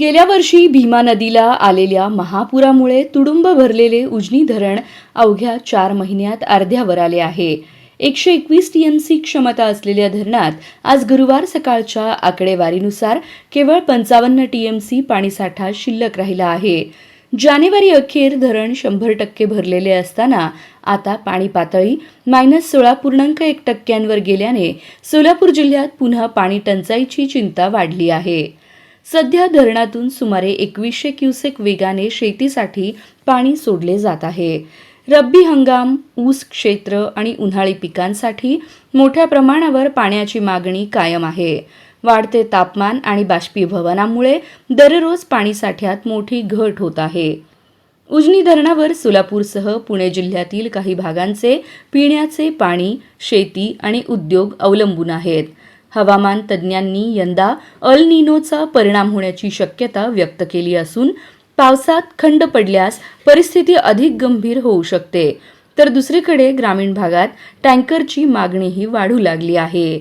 गेल्या वर्षी भीमा नदीला आलेल्या महापुरामुळे तुडुंब भरलेले उजनी धरण अवघ्या 4 महिन्यात अर्ध्यावर आले आहे. 121 टीएमसी क्षमता असलेल्या धरणात आज गुरुवार सकाळच्या आकडेवारीनुसार केवळ 55 टीएमसी पाणीसाठा शिल्लक राहिला आहे. जानेवारी अखेर धरण 100% भरलेले असताना आता पाणी पातळी -16.1% गेल्याने सोलापूर जिल्ह्यात पुन्हा पाणी टंचाईची चिंता वाढली आहे. सध्या धरणातून सुमारे 2100 क्युसेक वेगाने शेतीसाठी पाणी सोडले जात आहे. रब्बी हंगाम, ऊस क्षेत्र आणि उन्हाळी पिकांसाठी मोठ्या प्रमाणावर पाण्याची मागणी कायम आहे. वाढते तापमान आणि बाष्पीभवनामुळे दररोज पाणीसाठ्यात मोठी घट होत आहे. उजनी धरणावर सोलापूरसह पुणे जिल्ह्यातील काही भागांचे पिण्याचे पाणी, शेती आणि उद्योग अवलंबून आहेत. हवामान तज्ज्ञांनी यंदा अल निनोचा परिणाम होण्याची शक्यता व्यक्त केली असून पावसात खंड पडल्यास परिस्थिती अधिक गंभीर होऊ शकते. तर दुसरीकडे ग्रामीण भागात टँकरची मागणीही वाढू लागली आहे.